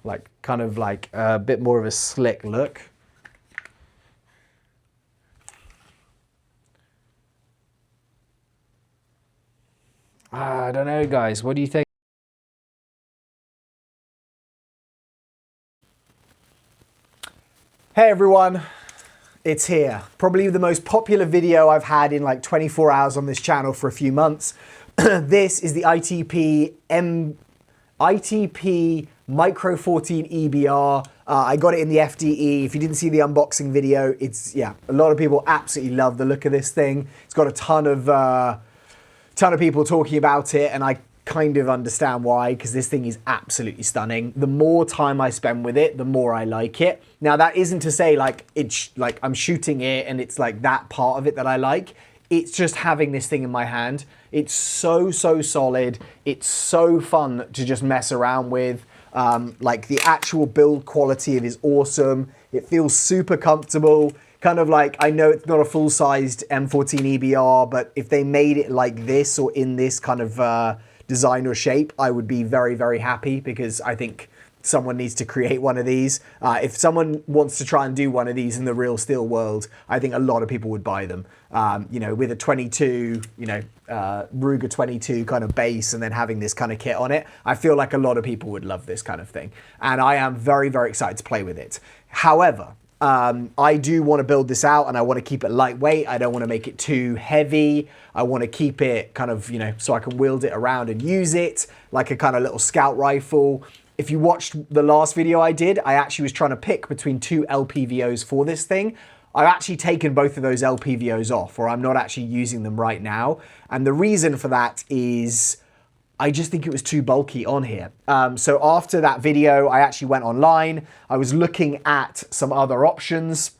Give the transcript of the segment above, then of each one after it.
like kind of like a bit more of a slick look. I don't know, guys. What do you think? Hey everyone, it's here. Probably the most popular video I've had in like 24 hours on this channel for a few months. This is the ITP Micro-14 EBR. I got it in the FDE. If you didn't see the unboxing video, a lot of people absolutely love the look of this thing. It's got a ton of people talking about it, and I kind of understand why, because this thing is absolutely stunning. The more time I spend with it, the more I like it. Now that isn't to say like it's like I'm shooting it and it's like that part of it that I like. It's just having this thing in my hand. It's so solid. It's so fun to just mess around with. Like the actual build quality of it is awesome. It feels super comfortable. Kind of like, I know it's not a full-sized M14 EBR, but if they made it like this or in this kind of design or shape, I would be very happy, because I think someone needs to create one of these. If someone wants to try and do one of these in the real steel world, I think a lot of people would buy them. You know, with a 22, Ruger 22 kind of base and then having this kind of kit on it, I feel like a lot of people would love this kind of thing. And I am very excited to play with it. However, I do want to build this out and I want to keep it lightweight. I don't want to make it too heavy. I want to keep it kind of, so I can wield it around and use it like a kind of little scout rifle. If you watched the last video I did, I actually was trying to pick between two LPVOs for this thing. I've actually taken both of those LPVOs off, or I'm not actually using them right now. And the reason for that is I just think it was too bulky on here. So after that video, I actually went online. I was looking at some other options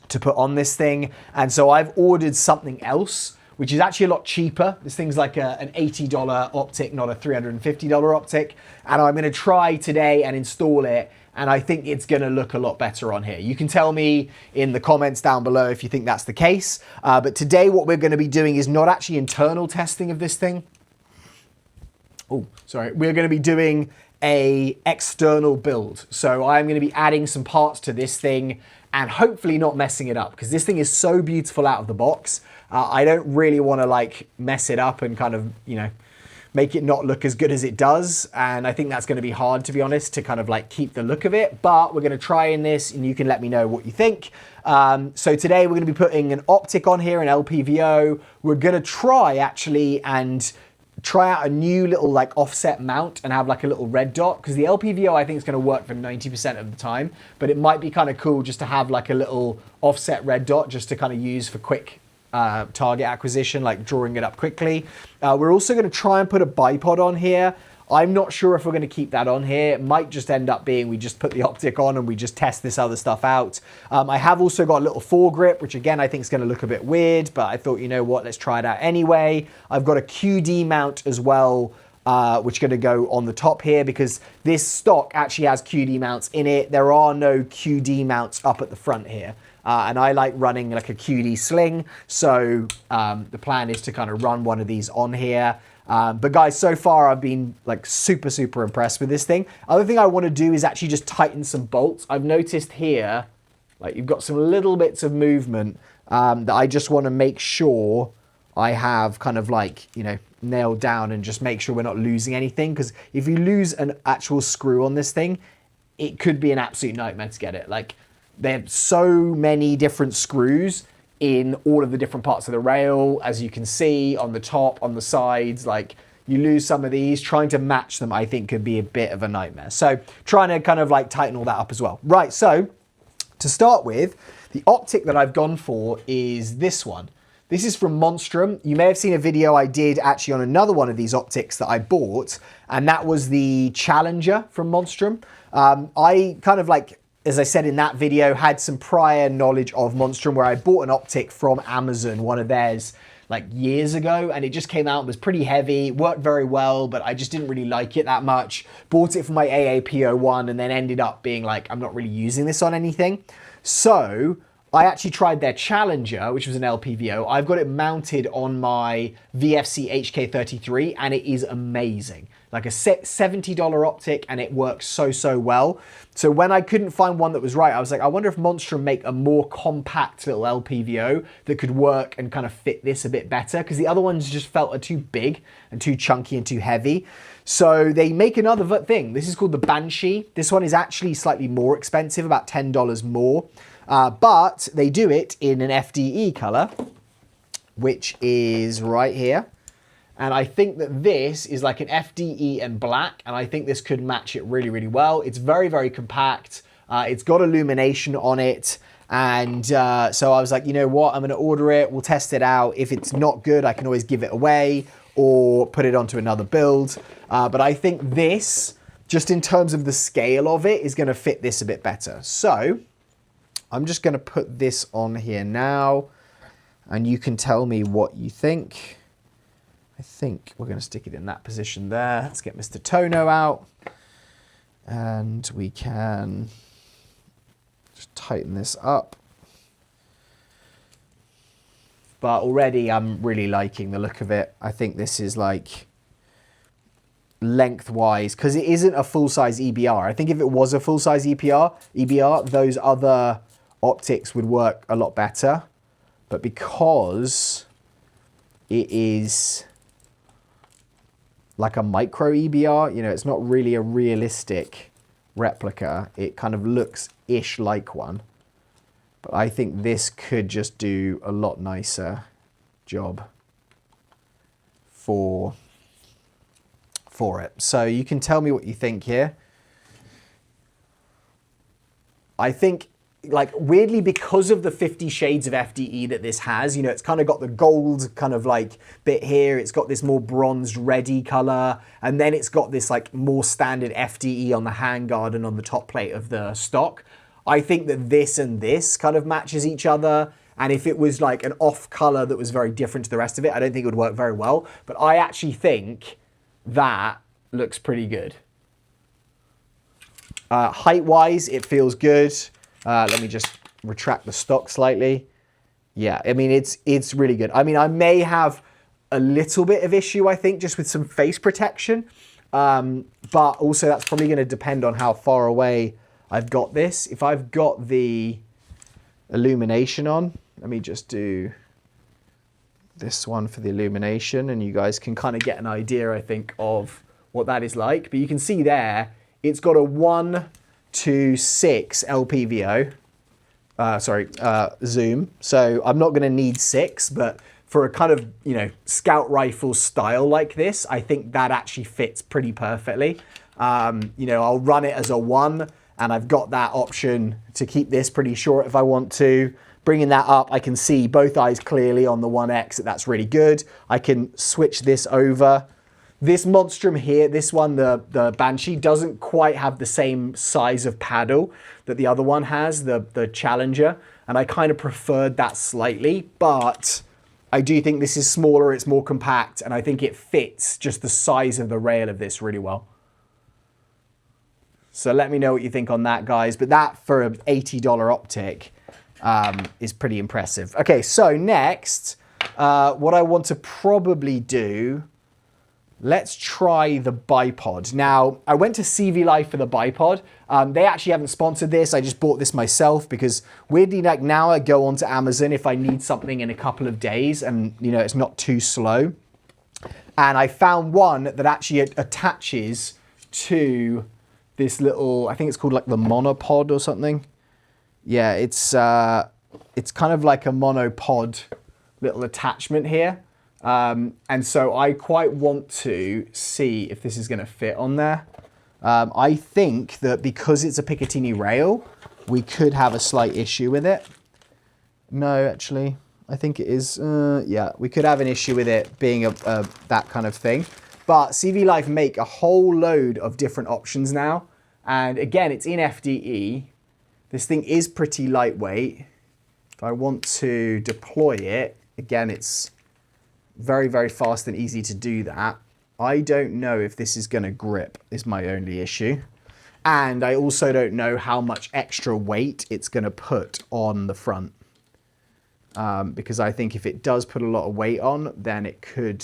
to put on this thing. And so I've ordered something else, which is actually a lot cheaper. This thing's like an $80 optic, not a $350 optic. And I'm gonna try today and install it. And I think it's gonna look a lot better on here. You can tell me in the comments down below if you think that's the case. But today what we're gonna be doing is not actually internal testing of this thing. Oh, sorry. We're going to be doing a external build. So I'm going to be adding some parts to this thing and hopefully not messing it up, because this thing is so beautiful out of the box. I don't really want to like mess it up and kind of, make it not look as good as it does. And I think that's going to be hard, to be honest, to kind of like keep the look of it. But we're going to try in this and you can let me know what you think. So today we're going to be putting an optic on here, an LPVO. We're going to try actually and try out a new little like offset mount and have like a little red dot, because the LPVO I think is going to work for 90% of the time, but it might be kind of cool just to have like a little offset red dot just to kind of use for quick target acquisition, like drawing it up quickly. We're also going to try and put a bipod on here. I'm not sure if we're going to keep that on here. It might just end up being we just put the optic on and we just test this other stuff out. I have also got a little foregrip, which again I think is going to look a bit weird, but I thought, you know what, let's try it out anyway. I've got a QD mount as well, which is going to go on the top here, because this stock actually has QD mounts in it. There are no QD mounts up at the front here. And I like running like a QD sling. So the plan is to kind of run one of these on here. But guys, so far I've been like super impressed with this thing. Other thing I want to do is actually just tighten some bolts. I've noticed here, like you've got some little bits of movement that I just want to make sure I have kind of like, nailed down and just make sure we're not losing anything. Because if you lose an actual screw on this thing, it could be an absolute nightmare to get it. Like they have so many different screws in all of the different parts of the rail, as you can see on the top, on the sides. Like you lose some of these, trying to match them I think could be a bit of a nightmare. So trying to kind of like tighten all that up as well. Right, so to start with, the optic that I've gone for is this one. This is from Monstrum. You may have seen a video I did actually on another one of these optics that I bought, and that was the Challenger from Monstrum. I kind of like, as I said in that video, had some prior knowledge of Monstrum where I bought an optic from Amazon, one of theirs, like years ago, and it just came out, was pretty heavy, worked very well, but I just didn't really like it that much. Bought it for my AAPO1 and then ended up being like, I'm not really using this on anything. So I actually tried their Challenger, which was an LPVO. I've got it mounted on my VFC HK33 and it is amazing. like a $70 optic, and it works so well. So when I couldn't find one that was right, I was like, I wonder if Monstrum make a more compact little LPVO that could work and kind of fit this a bit better, because the other ones just felt too big and too chunky and too heavy. So they make another thing. This is called the Banshee. This one is actually slightly more expensive, about $10 more, but they do it in an FDE color, which is right here. And I think that this is like an FDE and black, and I think this could match it really well. It's very compact. It's got illumination on it. And so I was like, you know what, I'm gonna order it, we'll test it out. If it's not good, I can always give it away or put it onto another build. But I think this, just in terms of the scale of it, is gonna fit this a bit better. So I'm just gonna put this on here now, and you can tell me what you think. I think we're going to stick it in that position there. Let's get Mr. Tono out, and we can just tighten this up. But already I'm really liking the look of it. I think this is like lengthwise, because it isn't a full-size EBR. I think if it was a full-size EBR, those other optics would work a lot better. But because it is like a micro EBR, you know, it's not really a realistic replica. It kind of looks-ish like one. But I think this could just do a lot nicer job for it. So you can tell me what you think here. I think, like, weirdly, because of the 50 shades of FDE that this has, you know, it's kind of got the gold kind of like bit here, it's got this more bronzed reddy color, and then it's got this like more standard FDE on the handguard and on the top plate of the stock. I think that this and this kind of matches each other, and if it was like an off color that was very different to the rest of it, I don't think it would work very well, but I actually think that looks pretty good. Height-wise, it feels good. Let me just retract the stock slightly. Yeah, I mean, it's really good. I mean, I may have a little bit of issue, I think, just with some face protection. But also that's probably going to depend on how far away I've got this. If I've got the illumination on, let me just do this one for the illumination, and you guys can kind of get an idea, I think, of what that is like. But you can see there, it's got a 1:6 LPVO, zoom. So I'm not going to need 6, but for a kind of, you know, scout rifle style like this, I think that actually fits pretty perfectly. You know, I'll run it as a 1, and I've got that option to keep this pretty short if I want to. Bringing that up, I can see both eyes clearly on the 1X. That's really good. I can switch this over. This Monstrum here, this one, the Banshee, doesn't quite have the same size of paddle that the other one has, the Challenger, and I kind of preferred that slightly, but I do think this is smaller, it's more compact, and I think it fits just the size of the rail of this really well. So let me know what you think on that, guys, but that for an $80 optic is pretty impressive. Okay, so next, what I want to probably do, let's try the Bipod. Now, I went to CV Life for the Bipod. They actually haven't sponsored this. I just bought this myself because weirdly, like now I go onto Amazon if I need something in a couple of days and, you know, it's not too slow. And I found one that actually attaches to this little, I think it's called like the monopod or something. Yeah, it's kind of like a monopod little attachment here. And so I quite want to see if this is going to fit on there. I think that because it's a Picatinny rail, we could have a slight issue with it. No, actually, I think it is. Yeah, we could have an issue with it being that kind of thing. But CV Life make a whole load of different options now. And again, it's in FDE. This thing is pretty lightweight. If I want to deploy it, again, it's very, very fast and easy to do that. I don't know if this is going to grip, is my only issue. And I also don't know how much extra weight it's going to put on the front. Because I think if it does put a lot of weight on, then it could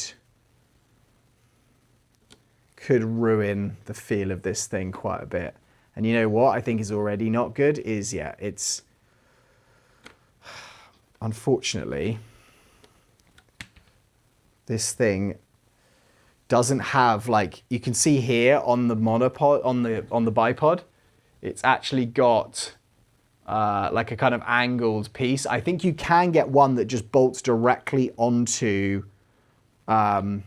could ruin the feel of this thing quite a bit. And you know what I think is already not good is, yeah, it's, unfortunately, this thing doesn't have, like, you can see here on the monopod, on the bipod, it's actually got like a kind of angled piece. I think you can get one that just bolts directly onto the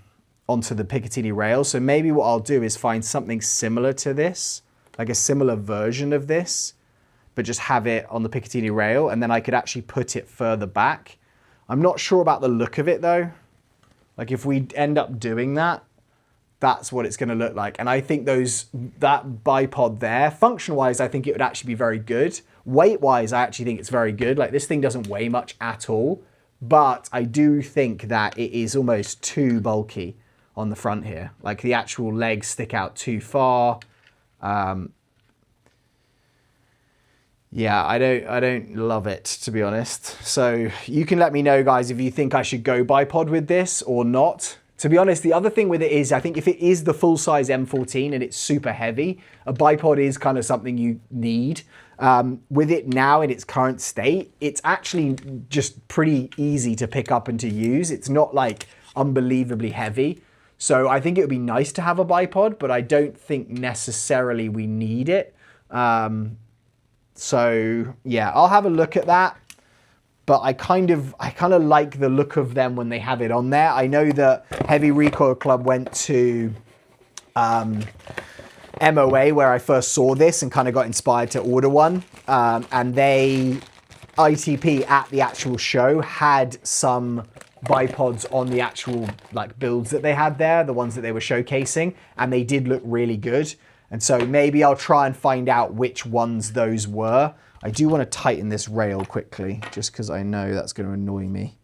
Picatinny rail. So maybe what I'll do is find something similar to this, like a similar version of this, but just have it on the Picatinny rail, and then I could actually put it further back. I'm not sure about the look of it though. Like if we end up doing that, that's what it's gonna look like. And I think that bipod there, function-wise, I think it would actually be very good. Weight-wise, I actually think it's very good. Like this thing doesn't weigh much at all, but I do think that it is almost too bulky on the front here. Like the actual legs stick out too far. Yeah, I don't love it, to be honest. So you can let me know, guys, if you think I should go bipod with this or not. To be honest, the other thing with it is, I think if it is the full-size M14 and it's super heavy, a bipod is kind of something you need. With it now in its current state, it's actually just pretty easy to pick up and to use. It's not like unbelievably heavy. So I think it would be nice to have a bipod, but I don't think necessarily we need it. So yeah, I'll have a look at that. But I kind of like the look of them when they have it on there. I know that Heavy Recoil Club went to MOA where I first saw this and kind of got inspired to order one. And ITP at the actual show had some bipods on the actual like builds that they had there, the ones that they were showcasing, and they did look really good. And so maybe I'll try and find out which ones those were. I do want to tighten this rail quickly, just because I know that's going to annoy me.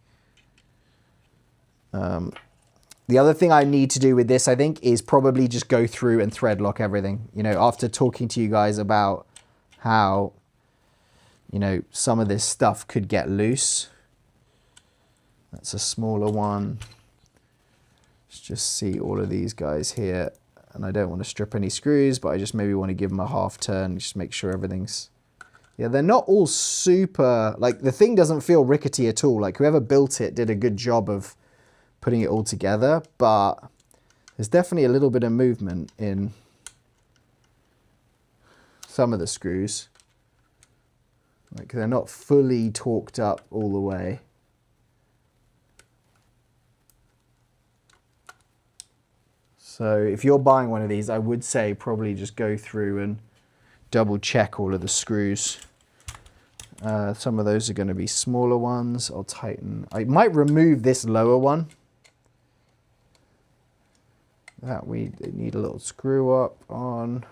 The other thing I need to do with this, I think, is probably just go through and thread lock everything. You know, after talking to you guys about how, you know, some of this stuff could get loose. That's a smaller one. Let's just see all of these guys here. And I don't want to strip any screws, but I just maybe want to give them a half turn, just make sure everything's... Yeah, they're not all super... Like, the thing doesn't feel rickety at all. Like, whoever built it did a good job of putting it all together, but there's definitely a little bit of movement in some of the screws. Like, they're not fully torqued up all the way. So if you're buying one of these, I would say probably just go through and double check all of the screws. Some of those are going to be smaller ones. I'll tighten. I might remove this lower one. That we need a little screw up on.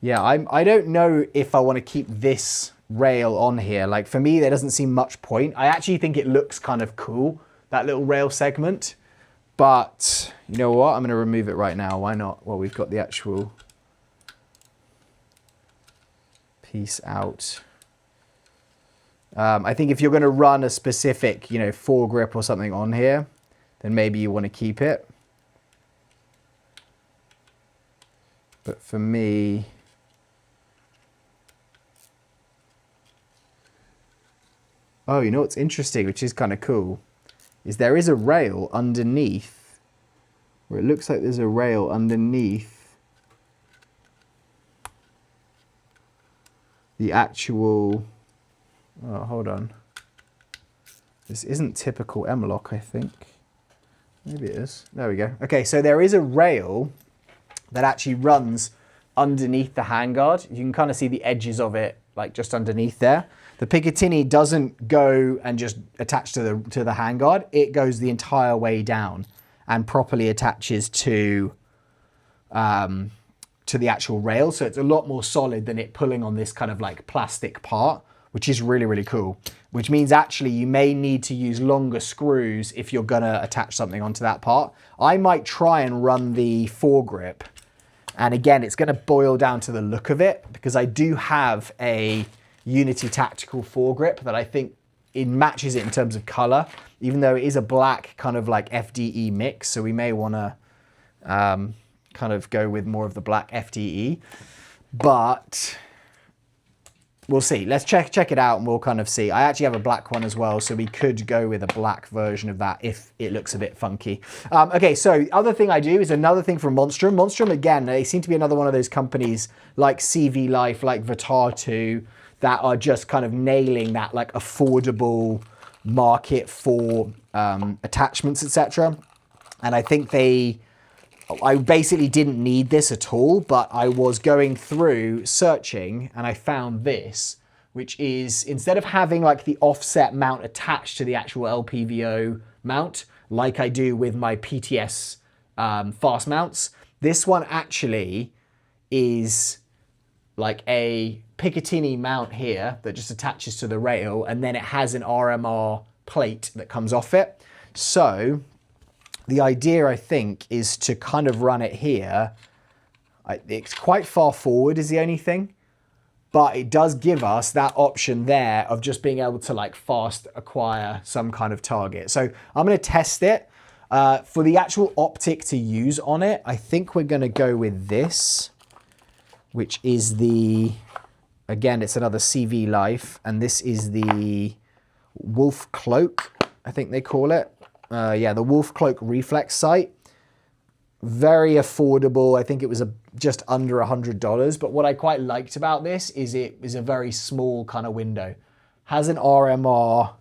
Yeah, I don't know if I want to keep this rail on here. Like for me, there doesn't seem much point. I actually think it looks kind of cool, that little rail segment. But you know what? I'm going to remove it right now. Why not? Well, we've got the actual piece out. I think if you're going to run a specific, you know, foregrip or something on here, then maybe you want to keep it. But for me, oh, you know what's interesting, which is kind of cool, is there is a rail underneath, where it looks like there's a rail underneath the actual, oh, hold on. This isn't typical M-lock, I think. Maybe it is. There we go. Okay, so there is a rail that actually runs underneath the handguard. You can kind of see the edges of it, like just underneath there. The Picatinny doesn't go and just attach to the handguard. It goes the entire way down and properly attaches to the actual rail. So it's a lot more solid than it pulling on this kind of like plastic part, which is really, really cool. Which means actually you may need to use longer screws if you're gonna attach something onto that part. I might try and run the foregrip. And again, it's gonna boil down to the look of it, because I do have a Unity Tactical foregrip that I think it matches it in terms of color, even though it is a black kind of like FDE mix. So we may wanna kind of go with more of the black FDE, but we'll see. Let's check it out and we'll kind of see. I actually have a black one as well, so we could go with a black version of that if it looks a bit funky. Okay, so the other thing I do is another thing from Monstrum. Monstrum, again, they seem to be another one of those companies like CV Life, like Vitar2, that are just kind of nailing that like affordable market for attachments, etc. And I think I basically didn't need this at all, but I was going through searching and I found this, which is, instead of having like the offset mount attached to the actual LPVO mount, like I do with my PTS fast mounts, this one actually is like a Picatinny mount here that just attaches to the rail, and then it has an RMR plate that comes off it. So the idea, I think, is to kind of run it here. It's quite far forward is the only thing, but it does give us that option there of just being able to like fast acquire some kind of target. So I'm going to test it. For the actual optic to use on it, I think we're going to go with this, which is the, again, it's another CV Life, and this is the Wolf Cloak, I think they call it. Yeah, the Wolf Cloak reflex sight. Very affordable. I think it was just under $100. But what I quite liked about this is it is a very small kind of window. Has an RMR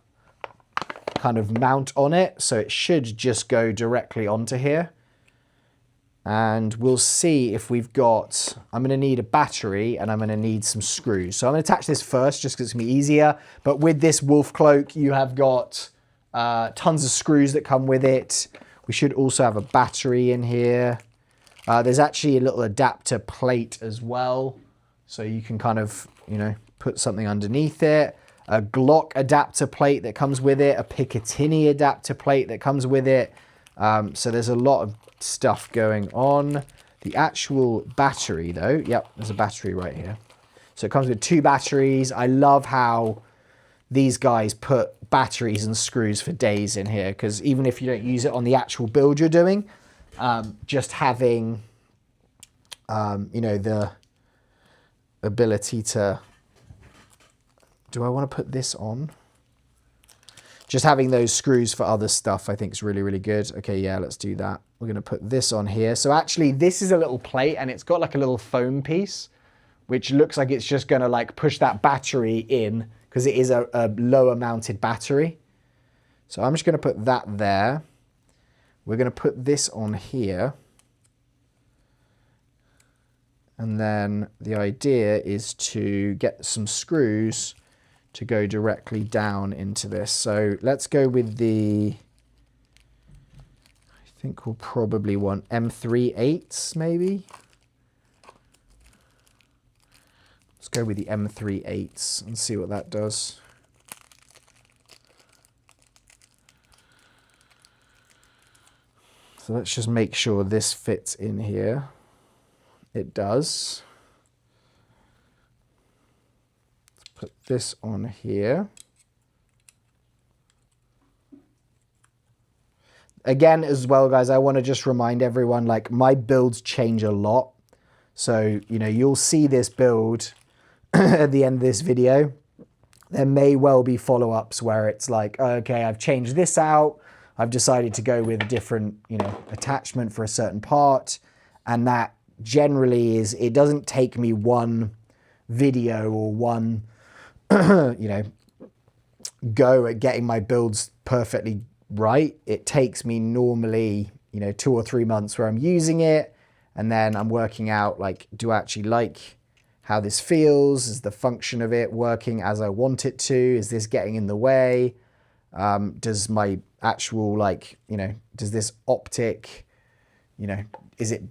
kind of mount on it, so it should just go directly onto here. And we'll see if we've got, I'm going to need a battery and I'm going to need some screws. So I'm going to attach this first just because it's going to be easier. But with this Wolf Cloak, you have got tons of screws that come with it. We should also have a battery in here. There's actually a little adapter plate as well. So you can kind of, you know, put something underneath it. A Glock adapter plate that comes with it. A Picatinny adapter plate that comes with it. So there's a lot of stuff going on. The actual battery though, yep, there's a battery right here. So it comes with 2 batteries. I love how these guys put batteries and screws for days in here, because even if you don't use it on the actual build you're doing, just having, you know, the ability to, do I want to put this on? Just having those screws for other stuff, I think is really, really good. Okay, yeah, let's do that. We're going to put this on here. So actually, this is a little plate, and it's got like a little foam piece, which looks like it's just going to like push that battery in, because it is a lower mounted battery. So I'm just going to put that there. We're going to put this on here. And then the idea is to get some screws to go directly down into this. So let's go with the, I think we'll probably want M3/8s maybe. Let's go with the M3/8s and see what that does. So let's just make sure this fits in here. It does. Let's put this on here. Again, as well, guys, I want to just remind everyone, like, my builds change a lot. So, you know, you'll see this build at the end of this video. There may well be follow-ups where it's like, okay, I've changed this out. I've decided to go with a different, you know, attachment for a certain part. And that generally is, it doesn't take me one video or one, you know, go at getting my builds perfectly right. It takes me normally, you know, 2 or 3 months where I'm using it. And then I'm working out, like, do I actually like how this feels? Is the function of it working as I want it to? Is this getting in the way? Does my actual, like, you know, does this optic, you know, is it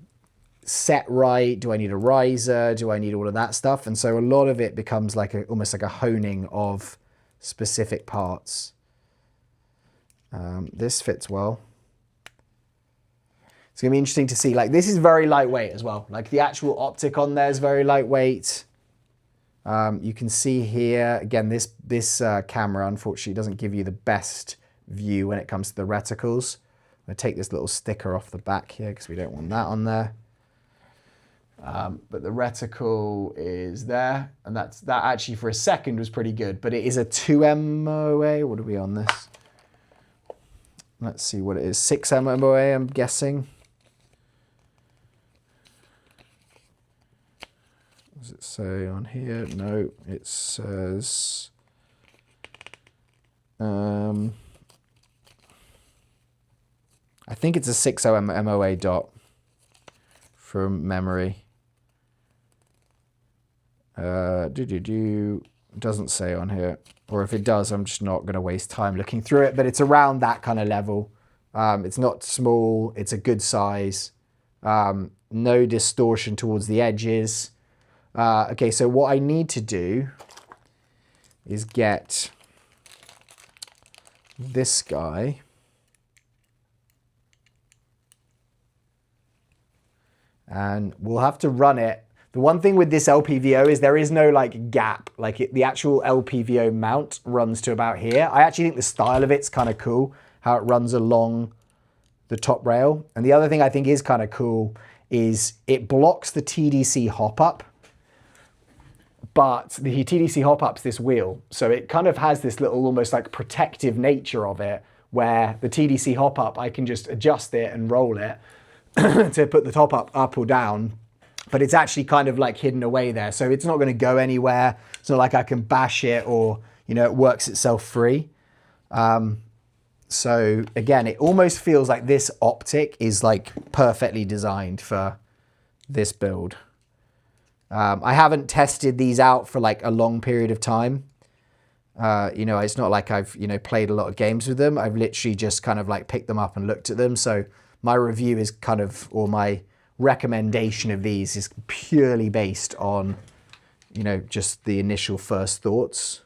set right? Do I need a riser? Do I need all of that stuff? And so a lot of it becomes like almost like a honing of specific parts. This fits well. It's gonna be interesting to see, like, this is very lightweight as well. Like, the actual optic on there is very lightweight. You can see here, again, this camera unfortunately doesn't give you the best view when it comes to the reticles, I'm going to take this little sticker off the back here because we don't want that on there. But the reticle is there, and that actually for a second was pretty good, but it is a 2 MOA. What are we on this? Let's see what it is. 6 MOA, I'm guessing. What does it say on here? No, it says... I think it's a 6 MOA dot from memory. Doesn't say on here, or if it does, I'm just not going to waste time looking through it, but it's around that kind of level. It's not small, it's a good size. No distortion towards the edges. Okay, so what I need to do is get this guy and we'll have to run it. The one thing with this LPVO is there is no like gap, like the actual LPVO mount runs to about here. I actually think the style of it's kind of cool, how it runs along the top rail. And the other thing I think is kind of cool is it blocks the TDC hop up, but the TDC hop up's this wheel. So it kind of has this little almost like protective nature of it, where the TDC hop up, I can just adjust it and roll it to put the top up or down. But it's actually kind of like hidden away there. So it's not going to go anywhere. It's not like I can bash it or, you know, it works itself free. So again, it almost feels like this optic is like perfectly designed for this build. I haven't tested these out for like a long period of time. You know, it's not like I've, you know, played a lot of games with them. I've literally just kind of like picked them up and looked at them. So my review is kind of, or my recommendation of these is purely based on, you know, just the initial first thoughts.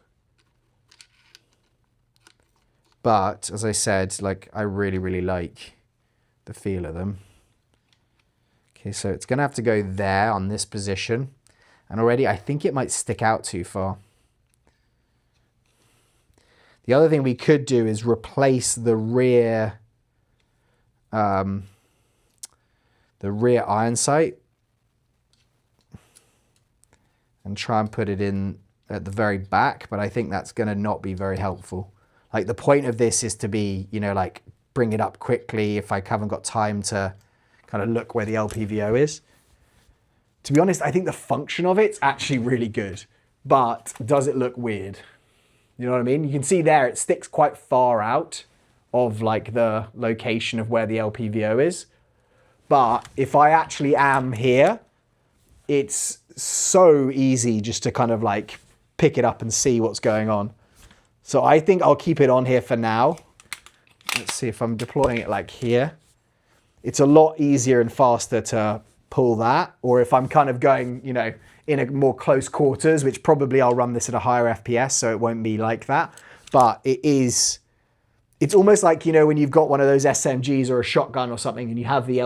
But as I said, like I really, really like the feel of them. Okay, so it's gonna have to go there on this position. And already I think it might stick out too far. The other thing we could do is replace the rear iron sight and try and put it in at the very back, but I think that's going to not be very helpful. Like the point of this is to be, you know, like bring it up quickly if I haven't got time to kind of look where the LPVO is. To be honest, I think the function of it's actually really good, but does it look weird? You know what I mean? You can see there, it sticks quite far out of like the location of where the LPVO is. But if I actually am here, it's so easy just to kind of like pick it up and see what's going on. So I think I'll keep it on here for now. Let's see if I'm deploying it like here. It's a lot easier and faster to pull that. Or if I'm kind of going, you know, in a more close quarters, which probably I'll run this at a higher FPS, so it won't be like that. But it's almost like, you know, when you've got one of those SMGs or a shotgun or something and you have the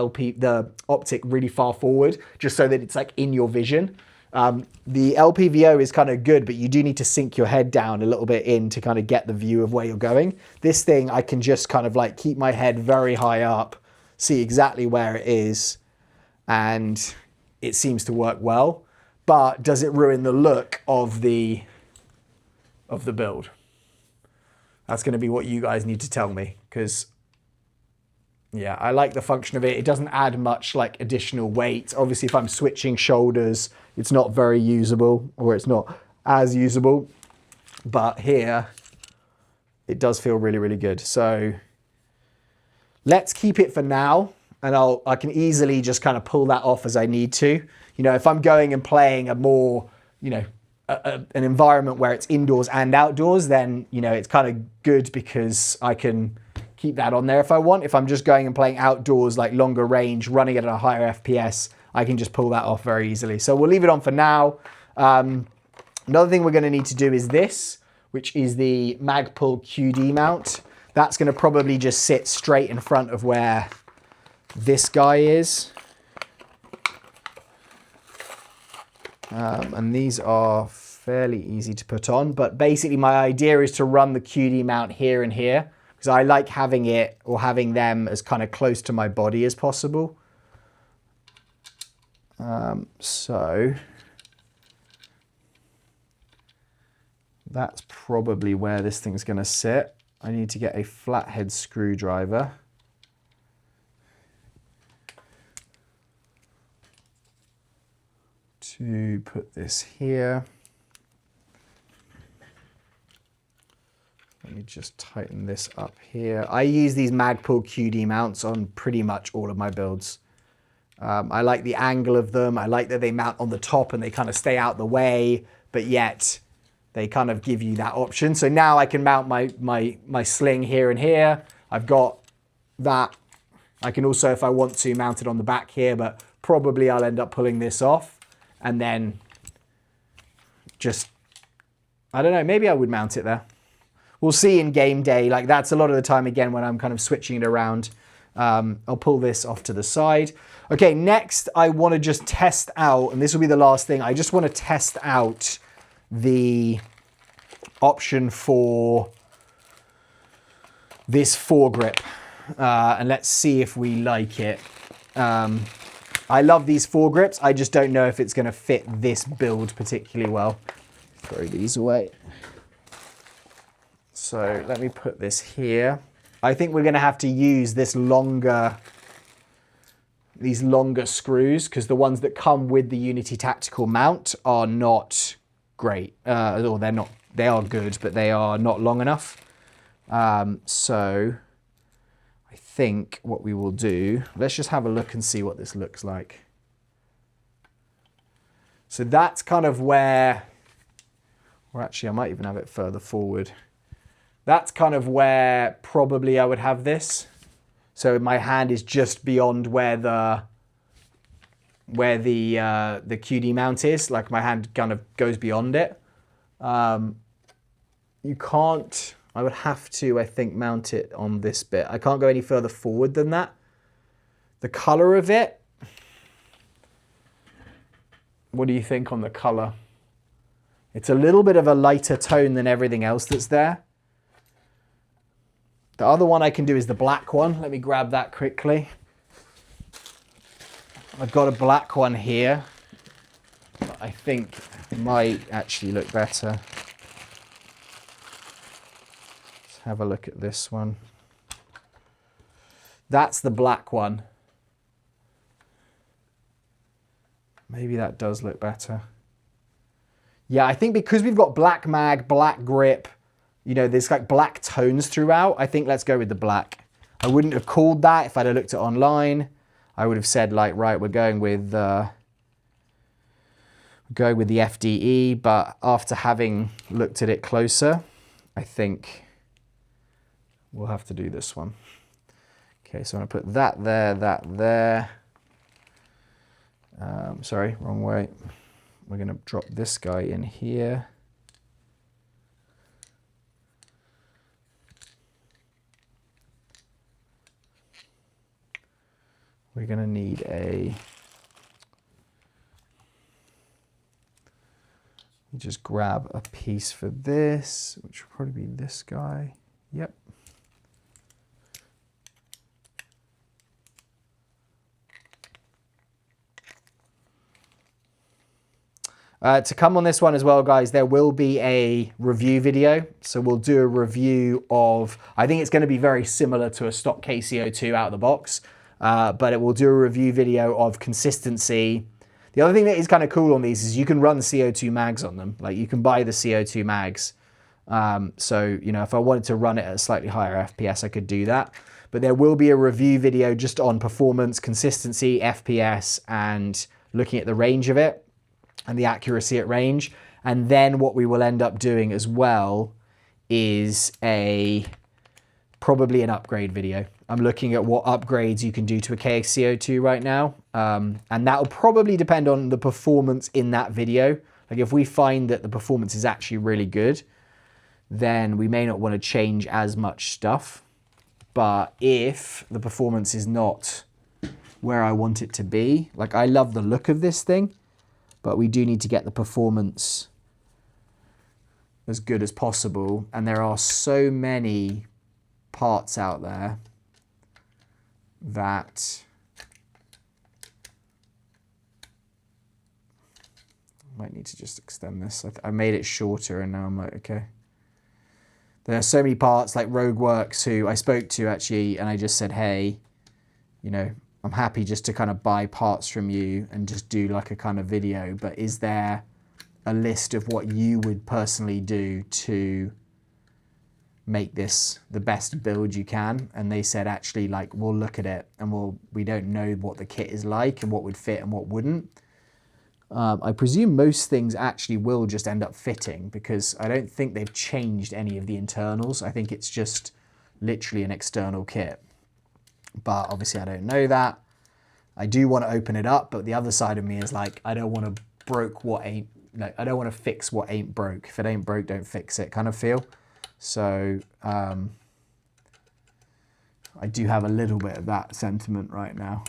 optic really far forward, just so that it's like in your vision. The LPVO is kind of good, but you do need to sink your head down a little bit in to kind of get the view of where you're going. This thing, I can just kind of like keep my head very high up, see exactly where it is, and it seems to work well. But does it ruin the look of the build? That's going to be what you guys need to tell me, because yeah, I like the function of it. It doesn't add much like additional weight. Obviously, if I'm switching shoulders, it's not very usable, or it's not as usable. But here, it does feel really, really good. So let's keep it for now, and I can easily just kind of pull that off as I need to. You know, if I'm going and playing a more, you know, an environment where it's indoors and outdoors, then, you know, it's kind of good because I can keep that on there if I want. If I'm just going and playing outdoors, like longer range, running it at a higher FPS, I can just pull that off very easily. So we'll leave it on for now. Another thing we're going to need to do is this, which is the Magpul QD mount. That's going to probably just sit straight in front of where this guy is. And these are fairly easy to put on, but basically my idea is to run the QD mount here and here, because I like having it, or having them as kind of close to my body as possible. So that's probably where this thing's going to sit. I need to get a flathead screwdriver. To put this here. Let me just tighten this up here. I use these Magpul QD mounts on pretty much all of my builds. I like the angle of them. I like that they mount on the top and they kind of stay out the way, but yet they kind of give you that option. So now I can mount my sling here and here. I've got that. I can also, if I want to, mount it on the back here, but probably I'll end up pulling this off and then just, I don't know, maybe I would mount it there. We'll see in game day. Like, that's a lot of the time, again, when I'm kind of switching it around. I'll pull this off to the side. Okay, next I want to just test out, and this will be the last thing, I just want to test out the option for this foregrip, and let's see if we like it. I love these foregrips. I just don't know if it's going to fit this build particularly well. Throw these away. So let me put this here. I think we're going to have to use this these longer screws, because the ones that come with the Unity Tactical mount are not great. Or they are good, but they are not long enough. So I think what we will do, let's just have a look and see what this looks like. So that's kind of where, or actually I might even have it further forward. That's kind of where probably I would have this. So my hand is just beyond where the QD mount is. Like, my hand kind of goes beyond it. You can't, I would have to, I think, mount it on this bit. I can't go any further forward than that. The color of it, what do you think on the color? It's a little bit of a lighter tone than everything else that's there. The other one I can do is the black one. Let me grab that quickly. I've got a black one here. I think it might actually look better. Let's have a look at this one. That's the black one. Maybe that does look better. Yeah, I think because we've got black mag, black grip, you know, there's like black tones throughout. I think let's go with the black. I wouldn't have called that if I'd have looked at it online. I would have said, like, right, we're going with the FDE, but after having looked at it closer, I think we'll have to do this one. Okay, so I'm gonna put that there. Sorry, wrong way. We're gonna drop this guy in here. We're going to need just grab a piece for this, which will probably be this guy. Yep. To come on this one as well, guys, there will be a review video. So we'll do a review of, I think it's going to be very similar to a stock KCO2 out of the box. But it will do a review video of consistency. The other thing that is kind of cool on these is you can run CO2 mags on them. Like, you can buy the CO2 mags. So, you know, if I wanted to run it at a slightly higher FPS, I could do that. But there will be a review video just on performance, consistency, FPS, and looking at the range of it and the accuracy at range. And then what we will end up doing as well is probably an upgrade video. I'm looking at what upgrades you can do to a KCO2 right now. And that will probably depend on the performance in that video. Like, if we find that the performance is actually really good, then we may not want to change as much stuff. But if the performance is not where I want it to be, like, I love the look of this thing, but we do need to get the performance as good as possible. And there are so many parts out there that I might need to just extend this. I made it shorter and now I'm like, okay. There are so many parts like Rogueworks who I spoke to actually, and I just said, hey, you know, I'm happy just to kind of buy parts from you and just do like a kind of video, but is there a list of what you would personally do to make this the best build you can? And they said, actually, like, we'll look at it and we don't know what the kit is like and what would fit and what wouldn't. I presume most things actually will just end up fitting because I don't think they've changed any of the internals. I think it's just literally an external kit. But obviously I don't know that. I do want to open it up, but the other side of me is like, I don't want to I don't want to fix what ain't broke. If it ain't broke, don't fix it kind of feel. So I do have a little bit of that sentiment right now,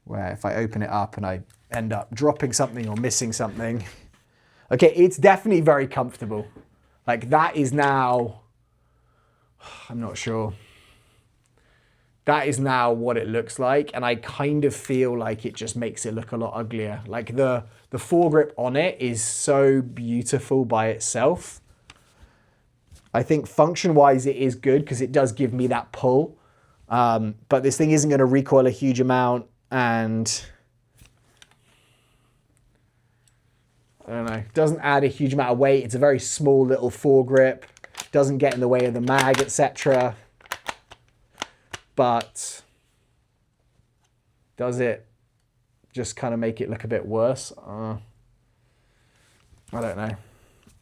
where if I open it up and I end up dropping something or missing something. Okay, it's definitely very comfortable. Like that is now, I'm not sure. That is now what it looks like. And I kind of feel like it just makes it look a lot uglier. Like the foregrip on it is so beautiful by itself. I think function-wise it is good because it does give me that pull. But this thing isn't going to recoil a huge amount, and I don't know, doesn't add a huge amount of weight. It's a very small little foregrip, doesn't get in the way of the mag, etc. But does it just kind of make it look a bit worse? I don't know.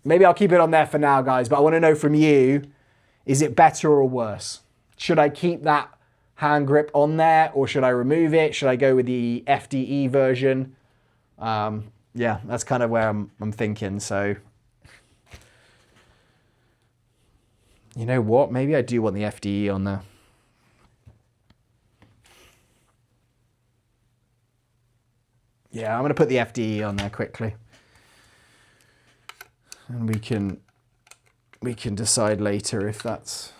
Maybe I'll keep it on there for now, guys, but I want to know from you, is it better or worse? Should I keep that hand grip on there or should I remove it? Should I go with the FDE version? Yeah, that's kind of where I'm thinking. So, you know what? Maybe I do want the FDE on there. Yeah, I'm going to put the FDE on there quickly. And we can decide later if that's...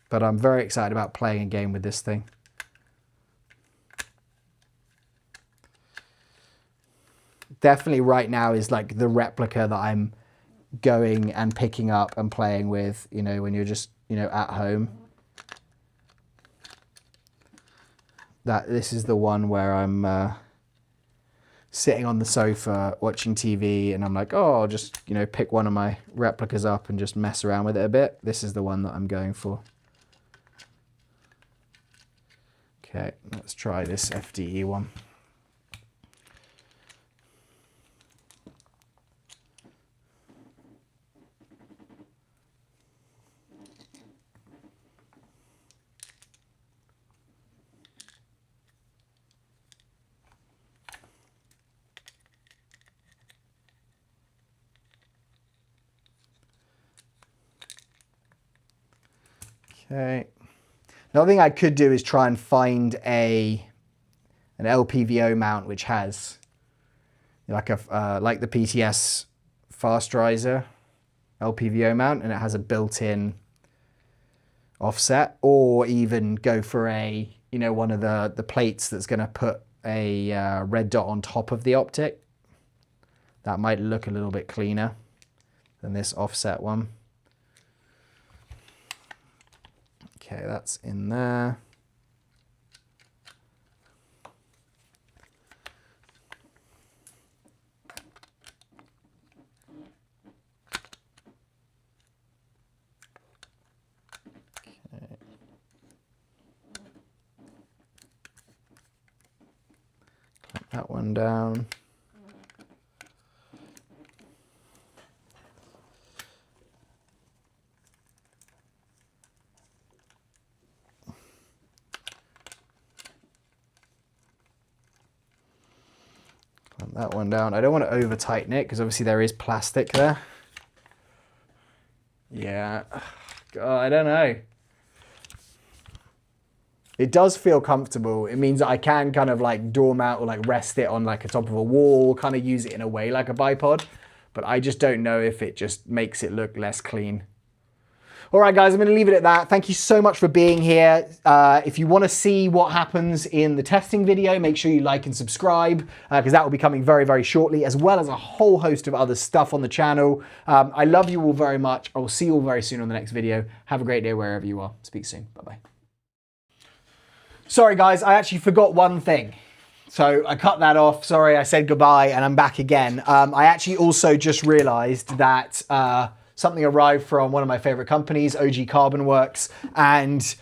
But I'm very excited about playing a game with this thing. Definitely right now is like the replica that I'm going and picking up and playing with, you know, when you're just, you know, at home. This is the one where I'm sitting on the sofa watching TV and I'm like, oh, I'll just, you know, pick one of my replicas up and just mess around with it a bit. This is the one that I'm going for. Okay, let's try this FDE one. Okay. Another thing I could do is try and find an LPVO mount which has like like the PTS fast riser LPVO mount, and it has a built-in offset, or even go for a, you know, one of the plates that's going to put a red dot on top of the optic. That might look a little bit cleaner than this offset one. Okay, that's in there. Okay. Clamp that one down. That one down. I don't want to over tighten it because obviously there is plastic there. Yeah, God, I don't know. It does feel comfortable. It means that I can kind of like door mount or like rest it on like a top of a wall, kind of use it in a way like a bipod. But I just don't know if it just makes it look less clean. All right, guys, I'm going to leave it at that. Thank you so much for being here. If you want to see what happens in the testing video, make sure you like and subscribe, because that will be coming very, very shortly, as well as a whole host of other stuff on the channel. I love you all very much. I will see you all very soon on the next video. Have a great day wherever you are. Speak soon. Bye-bye. Sorry, guys, I actually forgot one thing. So I cut that off. Sorry, I said goodbye, and I'm back again. I actually also just realized that something arrived from one of my favorite companies, OG Carbonworks, and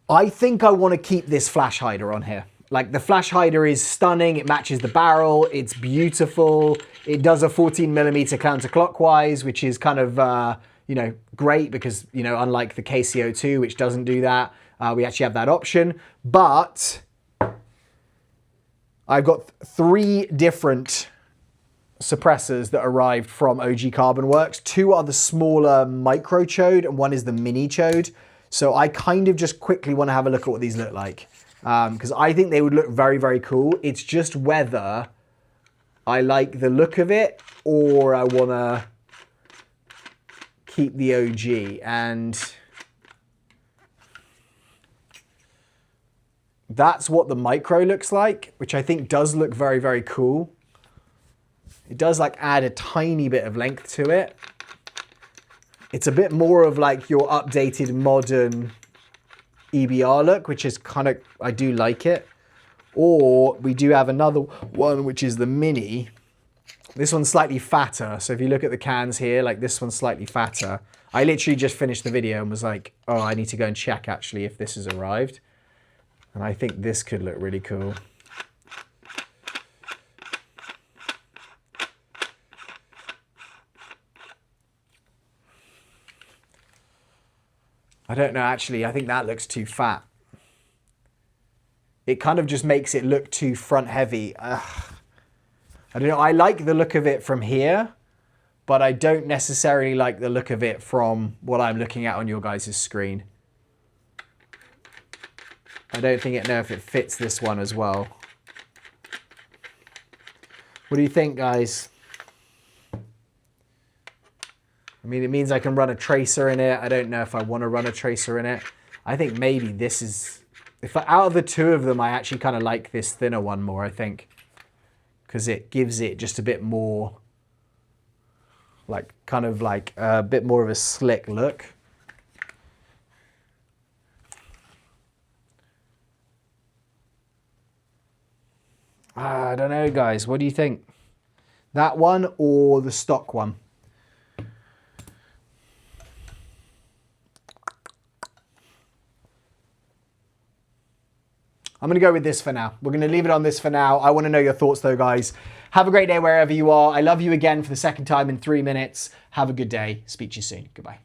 I think I want to keep this flash hider on here. Like, the flash hider is stunning, it matches the barrel, it's beautiful, it does a 14mm counterclockwise, which is kind of, you know, great because, you know, unlike the KCO2, which doesn't do that, we actually have that option. But I've got 3 different suppressors that arrived from OG Carbonworks. 2 are the smaller micro chode and 1 is the mini chode. So I kind of just quickly want to have a look at what these look like, because I think they would look very, very cool. It's just whether I like the look of it or I want to keep the OG. And that's what the micro looks like, which I think does look very, very cool. It does like add a tiny bit of length to it. It's a bit more of like your updated modern EBR look, which is kind of, I do like it. Or we do have another one, which is the mini. This one's slightly fatter. So if you look at the cans here, like this one's slightly fatter. I literally just finished the video and was like, oh, I need to go and check actually if this has arrived. And I think this could look really cool. I don't know, actually, I think that looks too fat. It kind of just makes it look too front heavy. I don't know, I like the look of it from here, but I don't necessarily like the look of it from what I'm looking at on your guys' screen. I don't know if it fits this one as well. What do you think, guys? I mean, it means I can run a tracer in it. I don't know if I want to run a tracer in it. I think maybe this is, out of the 2 of them, I actually kind of like this thinner one more, I think. Because it gives it just a bit more, like, kind of like a bit more of a slick look. I don't know, guys. What do you think? That one or the stock one? I'm going to go with this for now. We're going to leave it on this for now. I want to know your thoughts though, guys. Have a great day wherever you are. I love you again for the 2nd time in 3 minutes. Have a good day. Speak to you soon. Goodbye.